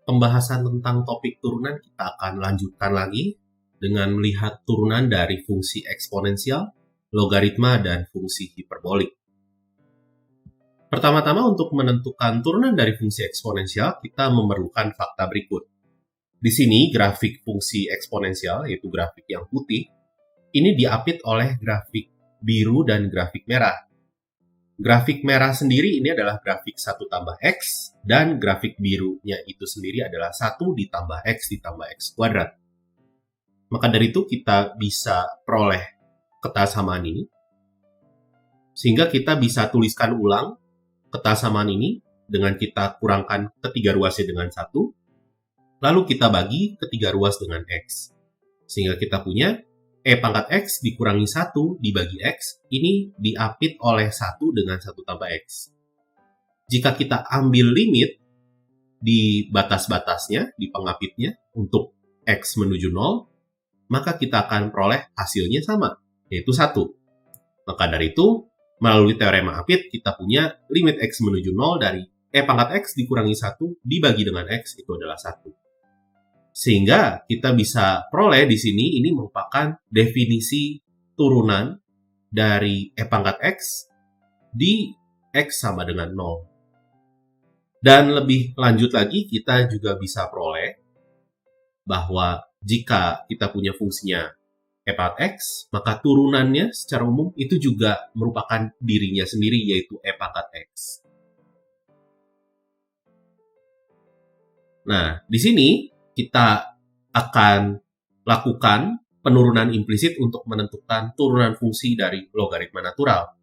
pembahasan tentang topik turunan kita akan lanjutkan lagi dengan melihat turunan dari fungsi eksponensial, logaritma, dan fungsi hiperbolik. Pertama-tama untuk menentukan turunan dari fungsi eksponensial, kita memerlukan fakta berikut. Di sini grafik fungsi eksponensial, yaitu grafik yang putih, ini diapit oleh grafik biru dan grafik merah. Grafik merah sendiri ini adalah grafik 1 tambah X, dan grafik birunya itu sendiri adalah 1 ditambah X ditambah X kuadrat. Maka dari itu kita bisa peroleh kesamaan ini, sehingga kita bisa tuliskan ulang kesamaan ini dengan kita kurangkan ketiga ruasnya dengan 1, lalu kita bagi ketiga ruas dengan X. Sehingga kita punya E pangkat X dikurangi 1 dibagi X, ini diapit oleh 1 dengan 1 tambah X. Jika kita ambil limit di batas-batasnya, di pengapitnya, untuk X menuju 0, maka kita akan peroleh hasilnya sama, yaitu 1. Maka dari itu, melalui teorema apit, kita punya limit X menuju 0 dari E pangkat X dikurangi 1 dibagi dengan X, itu adalah 1. Sehingga kita bisa peroleh di sini ini merupakan definisi turunan dari E pangkat X di X sama dengan 0. Dan lebih lanjut lagi, kita juga bisa peroleh bahwa jika kita punya fungsinya E pangkat X, maka turunannya secara umum itu juga merupakan dirinya sendiri, yaitu E pangkat X. Nah, di sini kita akan lakukan penurunan implisit untuk menentukan turunan fungsi dari logaritma natural.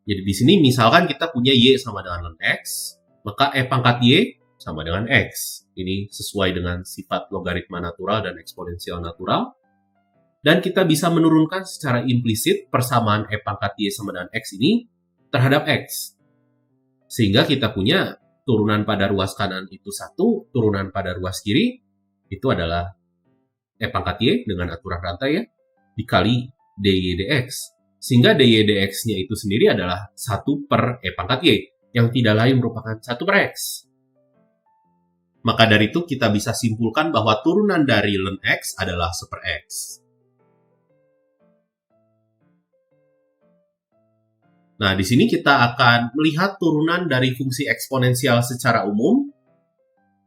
Jadi di sini misalkan kita punya Y sama dengan ln X, maka E pangkat Y sama dengan X. Ini sesuai dengan sifat logaritma natural dan eksponensial natural. Dan kita bisa menurunkan secara implisit persamaan E pangkat Y sama dengan X ini terhadap X. Sehingga kita punya turunan pada ruas kanan itu 1, turunan pada ruas kiri itu adalah E pangkat Y dengan aturan rantai ya, dikali dy dx. Sehingga dy dx-nya itu sendiri adalah 1 per E pangkat Y, yang tidak lain merupakan 1 per X. Maka dari itu kita bisa simpulkan bahwa turunan dari ln X adalah 1 per X. Nah, di sini kita akan melihat turunan dari fungsi eksponensial secara umum.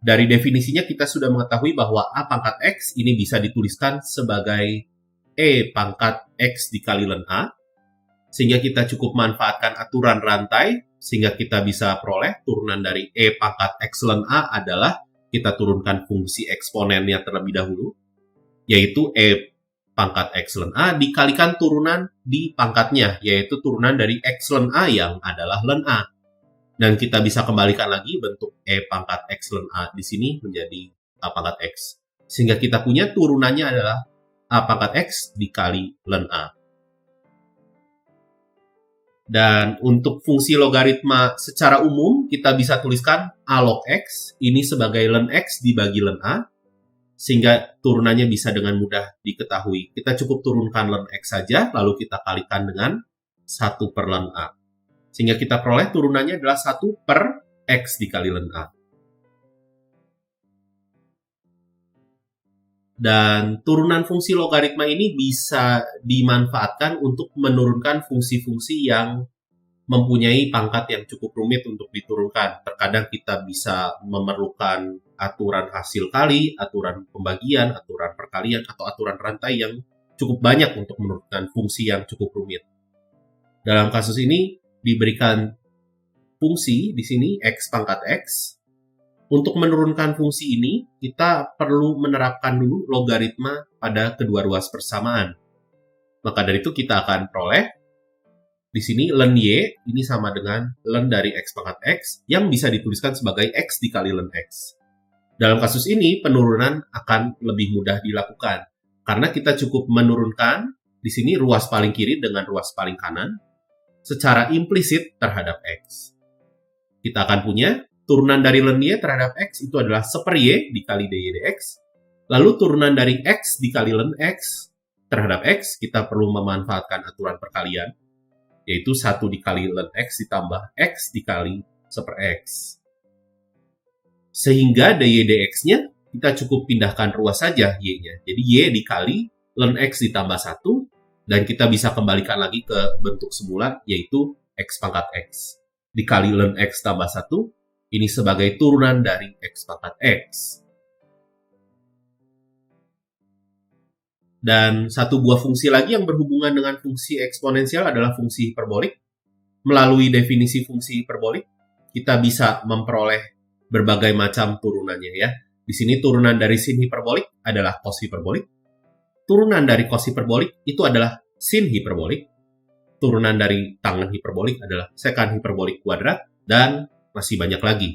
Dari definisinya kita sudah mengetahui bahwa A pangkat X ini bisa dituliskan sebagai E pangkat X dikali ln A. Sehingga kita cukup manfaatkan aturan rantai, sehingga kita bisa peroleh turunan dari E pangkat X ln A adalah kita turunkan fungsi eksponennya terlebih dahulu, yaitu E pangkat X ln A dikalikan turunan di pangkatnya, yaitu turunan dari X ln A yang adalah ln A. Dan kita bisa kembalikan lagi bentuk E pangkat X ln A di sini menjadi A pangkat X. Sehingga kita punya turunannya adalah A pangkat X dikali ln A. Dan untuk fungsi logaritma secara umum, kita bisa tuliskan A log X, ini sebagai ln X dibagi ln A, sehingga turunannya bisa dengan mudah diketahui. Kita cukup turunkan ln X saja, lalu kita kalikan dengan 1 per ln A. Sehingga kita peroleh turunannya adalah 1 per X dikali ln A. Dan turunan fungsi logaritma ini bisa dimanfaatkan untuk menurunkan fungsi-fungsi yang mempunyai pangkat yang cukup rumit untuk diturunkan. Terkadang kita bisa memerlukan aturan hasil kali, aturan pembagian, aturan perkalian, atau aturan rantai yang cukup banyak untuk menurunkan fungsi yang cukup rumit. Dalam kasus ini diberikan fungsi di sini X pangkat X. Untuk menurunkan fungsi ini, kita perlu menerapkan dulu logaritma pada kedua ruas persamaan. Maka dari itu kita akan peroleh di sini ln Y ini sama dengan ln dari X pangkat X yang bisa dituliskan sebagai X dikali ln X. Dalam kasus ini, penurunan akan lebih mudah dilakukan. Karena kita cukup menurunkan di sini ruas paling kiri dengan ruas paling kanan secara implisit terhadap X. Kita akan punya turunan dari ln Y terhadap X itu adalah 1 per Y dikali dy dx. Lalu turunan dari X dikali ln X terhadap X, kita perlu memanfaatkan aturan perkalian, yaitu 1 dikali ln X ditambah X dikali 1 per X. Sehingga dy dx-nya kita cukup pindahkan ruas saja y-nya. Jadi y dikali ln x ditambah 1, dan kita bisa kembalikan lagi ke bentuk semula, yaitu x pangkat x. Dikali ln x tambah 1, ini sebagai turunan dari x pangkat x. Dan satu buah fungsi lagi yang berhubungan dengan fungsi eksponensial adalah fungsi hiperbolik. Melalui definisi fungsi hiperbolik, kita bisa memperoleh berbagai macam turunannya ya. Di sini turunan dari sin hiperbolik adalah cos hiperbolik. Turunan dari cos hiperbolik itu adalah sin hiperbolik. Turunan dari tangen hiperbolik adalah sekan hiperbolik kuadrat, dan masih banyak lagi.